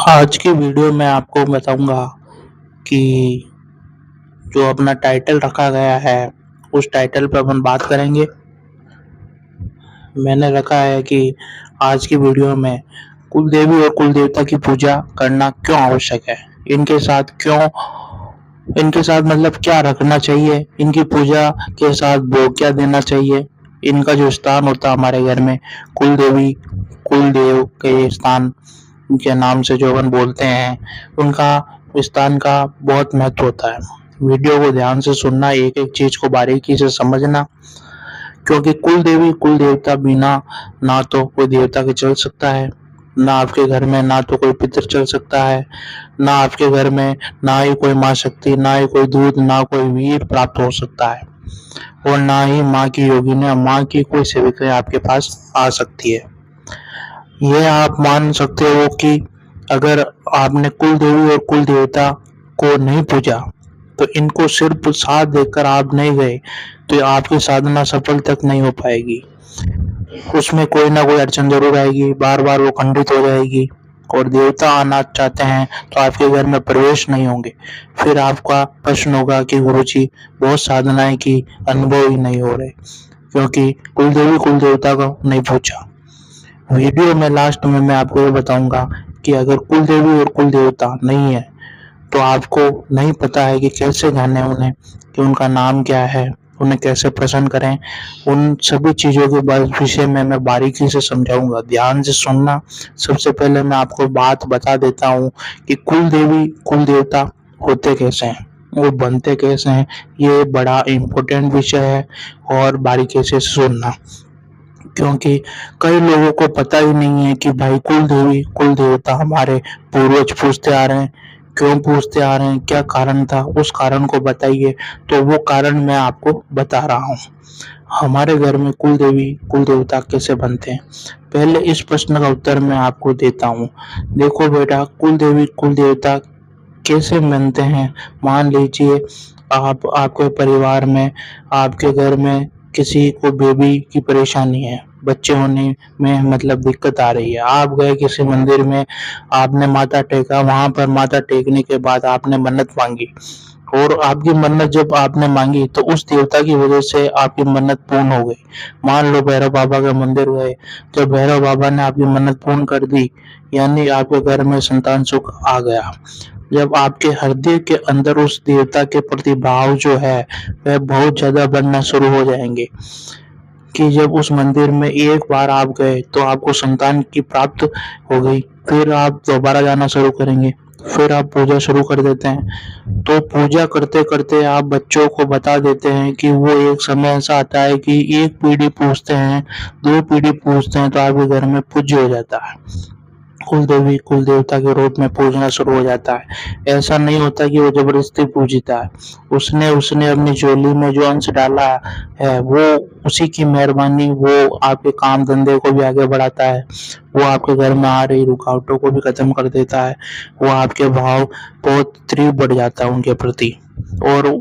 आज की वीडियो में आपको बताऊंगा कि जो अपना टाइटल रखा गया है उस टाइटल पर अपन बात करेंगे। मैंने रखा है कि आज की वीडियो में कुल देवी और कुल देवता की पूजा करना क्यों आवश्यक है, इनके साथ क्यों, इनके साथ मतलब क्या रखना चाहिए, इनकी पूजा के साथ भोग क्या देना चाहिए, इनका जो स्थान होता है हमारे घर में कुल देवी कुल देव के स्थान के नाम से जो अपन बोलते हैं, उनका स्थान का बहुत महत्व होता है। वीडियो को ध्यान से सुनना, एक एक चीज को बारीकी से समझना, क्योंकि कुल देवी कुल देवता बिना ना तो कोई देवता के चल सकता है, ना आपके घर में ना तो कोई पितर चल सकता है, ना आपके घर में ना ही कोई माँ शक्ति, ना ही कोई दूध, ना कोई वीर प्राप्त हो सकता है, और ना ही माँ की योगिनी, माँ की कोई सेविका आपके पास आ सकती है। यह आप मान सकते हो कि अगर आपने कुल देवी और कुल देवता को नहीं पूजा, तो इनको सिर्फ साथ देकर आप नहीं गए, तो आपकी साधना सफल तक नहीं हो पाएगी। उसमें कोई ना कोई अड़चन जरूर आएगी, बार बार वो खंडित हो जाएगी, और देवता आना चाहते हैं तो आपके घर में प्रवेश नहीं होंगे। फिर आपका प्रश्न होगा कि गुरुजी बहुत साधनाएं की, अनुभव ही नहीं हो रहे, क्योंकि कुल देवी कुल देवता को नहीं पूछा। वीडियो में लास्ट में मैं आपको ये बताऊंगा कि अगर कुल देवी और कुल देवता नहीं है तो आपको नहीं पता है कि कैसे जाने उन्हें, कि उनका नाम क्या है, उन्हें कैसे प्रसन्न करें। उन सभी चीज़ों के विषय में मैं बारीकी से समझाऊंगा, ध्यान से सुनना। सबसे पहले मैं आपको बात बता देता हूँ कि कुल देवी कुल देवता होते कैसे हैं, वो बनते कैसे हैं। ये बड़ा इम्पोर्टेंट विषय है और बारीकी से सुनना, क्योंकि कई लोगों को पता ही नहीं है कि भाई कुल देवी कुल देवता हमारे पूर्वज पूछते आ रहे हैं, क्यों पूछते आ रहे हैं, क्या कारण था, उस कारण को बताइए। तो वो कारण मैं आपको बता रहा हूँ। हमारे घर में कुल देवी कुल देवता कैसे बनते हैं, पहले इस प्रश्न का उत्तर मैं आपको देता हूँ। देखो बेटा, कुल देवी कुल देवता कैसे बनते हैं। मान लीजिए आप आपके परिवार में, आपके घर में किसी को बेबी की परेशानी है, बच्चे होने में मतलब दिक्कत आ रही है। आप गए किसी मंदिर में, आपने माथा टेका, वहां पर माथा टेकने के बाद आपने मन्नत मांगी, और आपकी मन्नत जब आपने मांगी तो उस देवता की वजह से आपकी मन्नत पूर्ण हो गई। मान लो भैरव बाबा के मंदिर गए, जब भैरव बाबा ने आपकी मन्नत पूर्ण कर दी, यानी आपके घर में संतान सुख आ गया। जब आपके हृदय के अंदर उस देवता के प्रति भाव जो है वह बहुत ज्यादा बढ़ना शुरू हो जाएंगे, कि जब उस मंदिर में एक बार आप गए तो आपको संतान की प्राप्त हो गई, फिर आप दोबारा जाना शुरू करेंगे, फिर आप पूजा शुरू कर देते हैं। तो पूजा करते करते आप बच्चों को बता देते हैं कि वो एक समय ऐसा आता है कि एक पीढ़ी पूजते हैं, दो पीढ़ी पूजते हैं, तो आपके घर में पूज्य हो जाता है, कुल देवी कुल देवता के रूप में पूजना शुरू हो जाता है। ऐसा नहीं होता कि वो जबरदस्ती पूजता है, उसने उसने अपनी झोली में जो अंश डाला है वो उसी की मेहरबानी, वो आपके काम धंधे को भी आगे बढ़ाता है, वो आपके घर में आ रही रुकावटों को भी खत्म कर देता है, वो आपके भाव बहुत तीव्र बढ़ जाता है उनके प्रति, और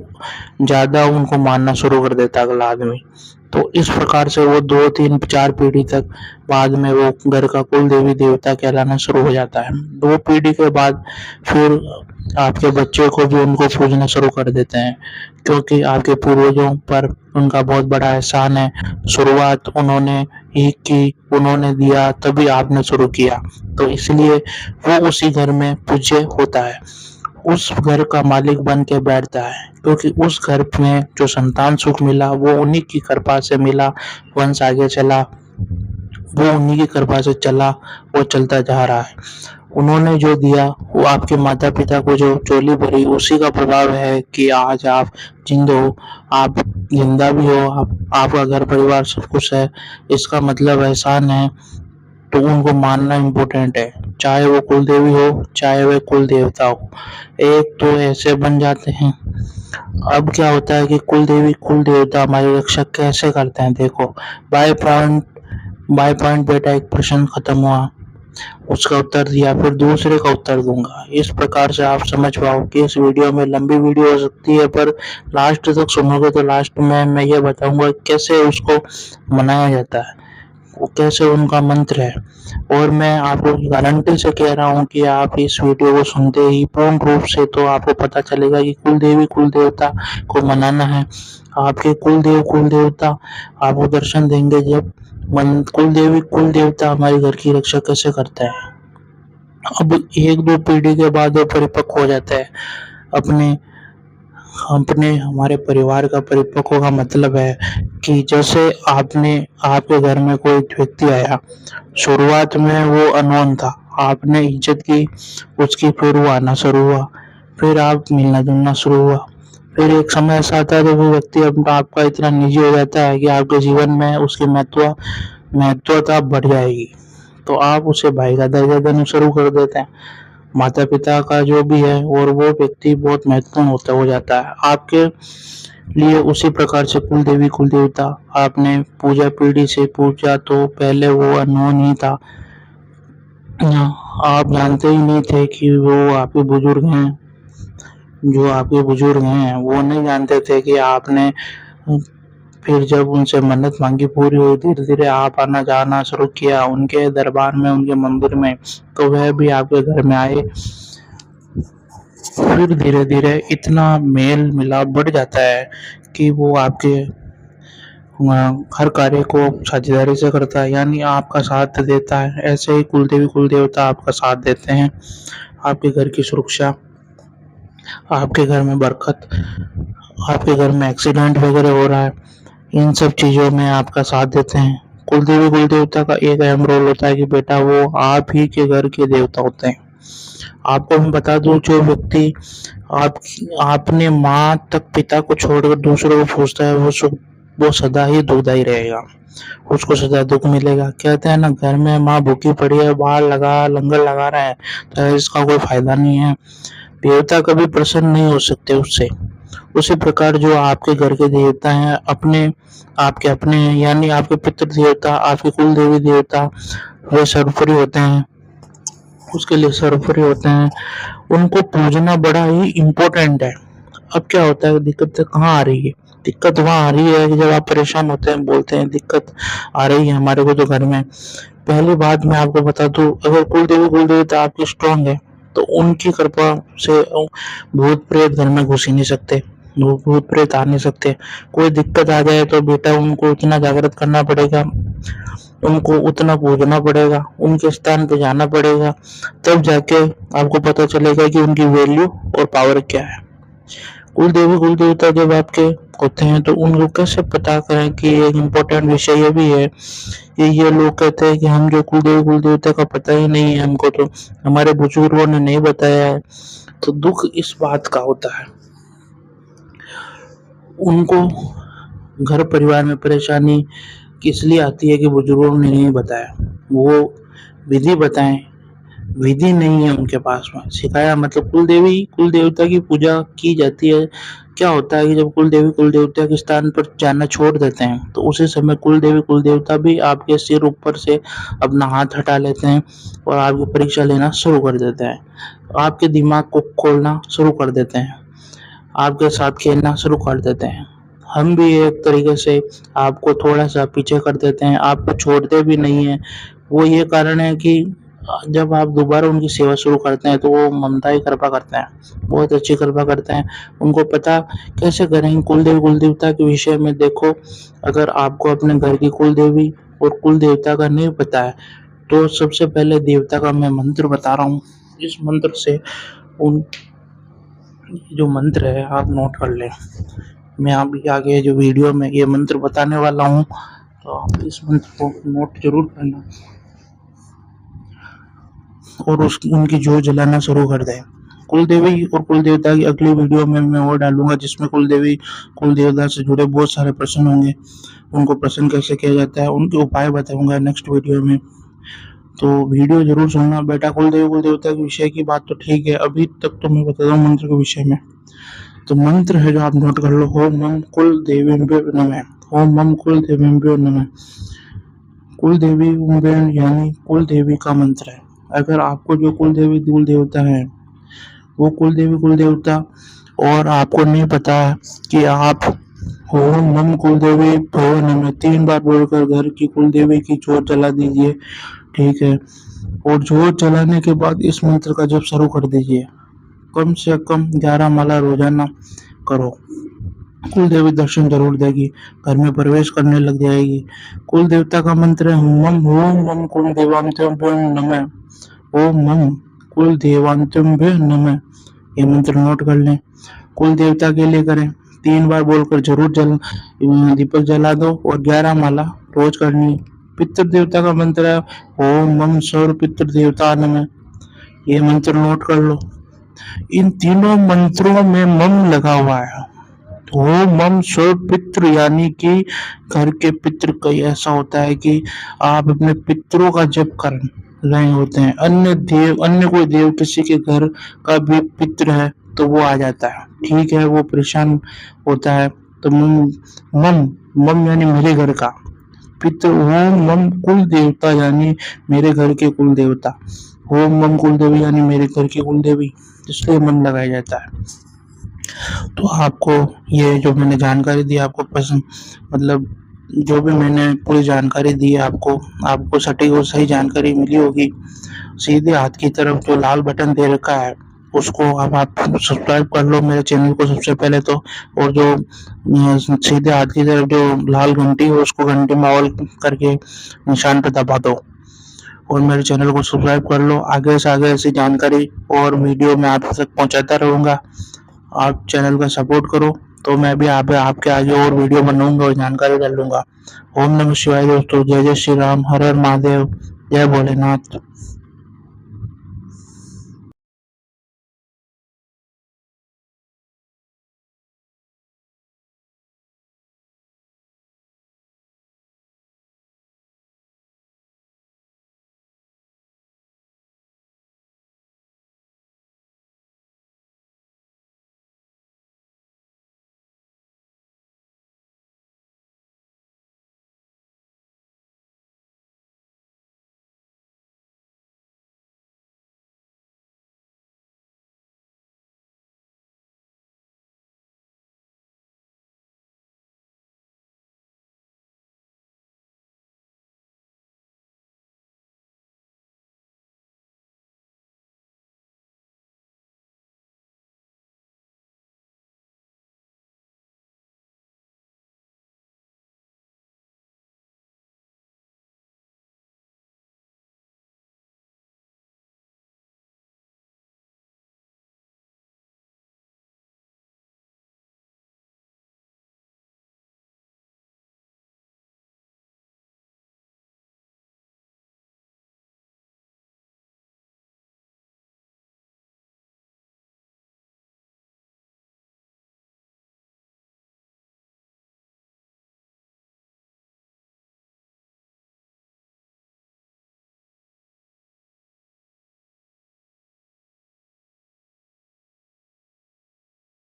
ज्यादा उनको मानना शुरू कर देता है अगला आदमी। तो इस प्रकार से वो दो तीन चार पीढ़ी तक बाद में वो घर का कुल देवी देवता कहलाना शुरू हो जाता है। दो पीढ़ी के बाद फिर आपके बच्चे को भी उनको पूजना शुरू कर देते हैं, क्योंकि आपके पूर्वजों पर उनका बहुत बड़ा एहसान है। शुरुआत उन्होंने ही की, उन्होंने दिया तभी आपने शुरू किया, तो इसलिए वो उसी घर में पूज्य होता है, उस घर का मालिक बन के बैठता है, क्योंकि उस घर में जो संतान सुख मिला वो उन्हीं की कृपा से मिला, वंश आगे चला, वो उन्हीं की कृपा से चला, वो चलता जा रहा है। उन्होंने जो दिया वो आपके माता पिता को जो चोली भरी, उसी का प्रभाव है कि आज आप जिंदा हो, आप जिंदा भी हो, आपका घर परिवार सब कुछ है। इसका मतलब एहसान है, तो उनको मानना इम्पोर्टेंट है, चाहे वो कुल देवी हो चाहे वह कुल देवता हो, एक तो ऐसे बन जाते हैं। अब क्या होता है कि कुल देवी कुल देवता हमारी रक्षा कैसे करते हैं। देखो, बाय पॉइंट बेटा एक प्रश्न खत्म हुआ, उसका उत्तर दिया, फिर दूसरे का उत्तर दूंगा। इस प्रकार से आप समझ पाओ कि इस वीडियो में लंबी वीडियो हो सकती है, पर लास्ट तक सुनोगे तो लास्ट में मैं ये बताऊंगा कैसे उसको मनाया जाता है। वो कैसे उनका मंत्र है। और मैं आपको गारंटी से कह रहा हूँ कि आप इस वीडियो को सुनते ही पूर्ण रूप से तो आपको पता चलेगा कि कुल देवी कुल देवता को मनाना है। आपके कुल देव कुल देवता आपको दर्शन देंगे जब कुल देवी कुल देवता हमारे घर की रक्षा कैसे करता है। अब एक दो पीढ़ी के बाद वो परिपक्व हो जाता है। अपने अपने हमारे परिवार का परिपक्व का मतलब है कि जैसे आपके घर में कोई व्यक्ति आया, शुरुआत में वो अननोन था, आपने इज्जत की उसकी, फिर वो आना शुरू हुआ, फिर आप मिलना जुलना शुरू हुआ, फिर एक समय ऐसा आता है जब वो व्यक्ति अपना आपका इतना निजी हो जाता है कि आपके जीवन में उसकी महत्वता बढ़ जाएगी, तो आप उसे भाई का दर्जा देना शुरू कर देते हैं। माता पिता का जो भी है और वो व्यक्ति बहुत महत्वपूर्ण होता हो जाता है आपके लिए। उसी प्रकार से कुल देवी कुल देवता आपने पूजा पीढ़ी से पूजा, तो पहले वो अननोन ही था, आप जानते ही नहीं थे कि वो आपके बुजुर्ग हैं। जो आपके बुजुर्ग हैं वो नहीं जानते थे कि आपने, फिर जब उनसे मन्नत मांगी पूरी हुई, धीरे धीरे आप आना जाना शुरू किया उनके दरबार में, उनके मंदिर में, तो वह भी आपके घर में आए। फिर धीरे धीरे इतना मेल मिलाप बढ़ जाता है कि वो आपके हर कार्य को साझेदारी से करता है, यानी आपका साथ देता है। ऐसे ही कुल देवी कुल देवता आपका साथ देते हैं। आपके घर की सुरक्षा, आपके घर में बरकत, आपके घर में एक्सीडेंट वगैरह हो रहा है, इन सब चीजों में आपका साथ देते हैं। कुल देवी कुल देवता का एक अहम रोल होता है कि बेटा वो आप ही के घर के देवता होते हैं। आपको मैं बता दूं, जो व्यक्ति आपने माँ तक पिता को छोड़कर दूसरों को पूछता है वो सदा ही दुखदाई रहेगा, उसको सदा दुख मिलेगा। कहते हैं ना, घर में माँ भूखी पड़ी है, बाहर लंगर लगा रहा है, तो इसका कोई फायदा नहीं है। देवता कभी प्रसन्न नहीं हो सकते उससे। उसी प्रकार जो आपके घर के देवता हैं, आपके हैं, यानी आपके पितृ देवता, आपके कुल देवी देवता, वे सर्वोपरि होते हैं, उसके लिए सर्वोपरि होते हैं। उनको पूजना बड़ा ही इम्पोर्टेंट है। अब क्या होता है, दिक्कत कहाँ आ रही है? दिक्कत वहाँ आ रही है कि जब आप परेशान होते हैं, बोलते हैं दिक्कत आ रही है हमारे को तो घर में। पहली बात मैं आपको बता दूं, अगर कुल देवी कुल देवता आपकी स्ट्रांग है तो उनकी कृपा से भूत प्रेत घर में घुस ही नहीं सकते, भूत प्रेत आ नहीं सकते। कोई दिक्कत आ जाए तो बेटा उनको उतना जागृत करना पड़ेगा, उनको उतना पूजना पड़ेगा, उनके स्थान पे जाना पड़ेगा, तब जाके आपको पता चलेगा कि उनकी वैल्यू और पावर क्या है। कुल देवी कुल देवता जब आपके होते हैं तो उनको कैसे पता करें कि एक इम्पोर्टेंट विषय ये भी है कि ये लोग कहते हैं कि हम जो कुल देवी कुल देवता का पता ही नहीं है हमको, तो हमारे बुजुर्गों ने नहीं बताया है। तो दुख इस बात का होता है, उनको घर परिवार में परेशानी इसलिए आती है कि बुजुर्गों ने नहीं बताया। वो विधि बताएं, विधि नहीं है उनके पास में सिखाया। मतलब कुल देवी कुल देवता की पूजा की जाती है। क्या होता है कि जब कुल देवी कुल देवता के स्थान पर जाना छोड़ देते हैं तो उसी समय कुल देवी कुल देवता भी आपके सिर ऊपर से अपना हाथ हटा लेते हैं और आपकी परीक्षा लेना शुरू कर देते हैं, आपके दिमाग को खोलना शुरू कर देते हैं, आपके साथ खेलना शुरू कर देते हैं। हम भी एक तरीके से आपको थोड़ा सा पीछे कर देते हैं, आपको छोड़ते भी नहीं है। वो ये कारण है कि जब आप दोबारा उनकी सेवा शुरू करते हैं तो वो ममता ही कृपा करते हैं, बहुत अच्छी कृपा करते हैं। उनको पता कैसे करें कुल देवी कुल देवता के विषय में। देखो, अगर आपको अपने घर की कुल देवी और कुल देवता का नहीं पता है तो सबसे पहले देवता का मैं मंत्र बता रहा हूँ। इस मंत्र से उन जो मंत्र है आप नोट कर लें। मैं अभी आगे जो वीडियो में ये मंत्र बताने वाला हूँ, तो आप इस मंत्र को नोट जरूर करना और उनकी जोत जलाना शुरू कर दें। कुल देवी और कुल देवता की अगली वीडियो में मैं और डालूंगा, जिसमें कुल देवी कुल देवता से जुड़े बहुत सारे प्रश्न होंगे। उनको प्रश्न कैसे किया जाता है, उनके उपाय बताऊंगा नेक्स्ट वीडियो में। तो वीडियो जरूर सुनना बेटा। कुल देवी कुल देवता के विषय की बात तो ठीक है, अभी तक तो मैं बता रहा हूँ मंत्र के विषय में। तो मंत्र है जो आप नोट कर लो, ओम मम कुल देवीभ्यो नमः, ओम मम कुल देवीभ्यो नमः। कुल देवी यानी कुल देवी का मंत्र है। अगर आपको जो कुल देवी कुल देवता है वो कुल देवी कुल देवता और आपको नहीं पता है कि आप ओम नम कुलदेवी भव नमः 3 बार बोलकर घर की कुलदेवी की जोत जला दीजिए। ठीक है, और जोत जलाने के बाद इस मंत्र का जप शुरू कर दीजिए। कम से कम 11 माला रोजाना करो। कुल देवी दर्शन जरूर देगी, घर में प्रवेश करने लग जाएगी। कुल देवता का मंत्र है मम ओम मम कुल देवांत्यो नमः। ओम मम कुल देवांत्यो नमः। ये मंत्र नोट कर लें, कुल देवता के लिए करें। 3 बार बोलकर जरूर दीपक जला दो और 11 माला रोज करनी। पितृ देवता का मंत्र है ओम मम सर्व पितृ देवता नमः। ये मंत्र नोट कर लो। इन तीनों मंत्रों में मम लगा हुआ है। ओम मम सर्व पितृ यानी कि घर के पितृ कई ऐसा होता है कि आप अपने पितरों का जप कर रहे होते हैं, अन्य कोई देव किसी के घर का भी पितृ है तो वो आ जाता है। ठीक है, वो परेशान होता है तो मम मम मम यानी मेरे घर का पितृ। ओम मम कुल देवता यानी मेरे घर के कुल देवता। ओम मम कुल देवी यानी मेरे घर की कुल देवी, इसलिए मम लगाया जाता है। तो आपको ये जो मैंने जानकारी दी आपको पसंद, मतलब जो भी मैंने पूरी जानकारी दी है आपको सटीक और सही जानकारी मिली होगी। सीधे हाथ की तरफ जो लाल बटन दे रखा है उसको अब आप सब्सक्राइब कर लो मेरे चैनल को सबसे पहले तो, और जो सीधे हाथ की तरफ जो लाल घंटी है उसको घंटी में ऑल करके निशान पर दबा दो और मेरे चैनल को सब्सक्राइब कर लो। आगे से आगे ऐसी जानकारी और वीडियो मैं आप तक पहुंचाता रहूँगा। आप चैनल का सपोर्ट करो तो मैं भी आपके आगे और वीडियो बनाऊंगा और जानकारी डालूंगा। ओम नमः शिवाय दोस्तों, जय जय श्री राम, हर हर महादेव, जय भोलेनाथ।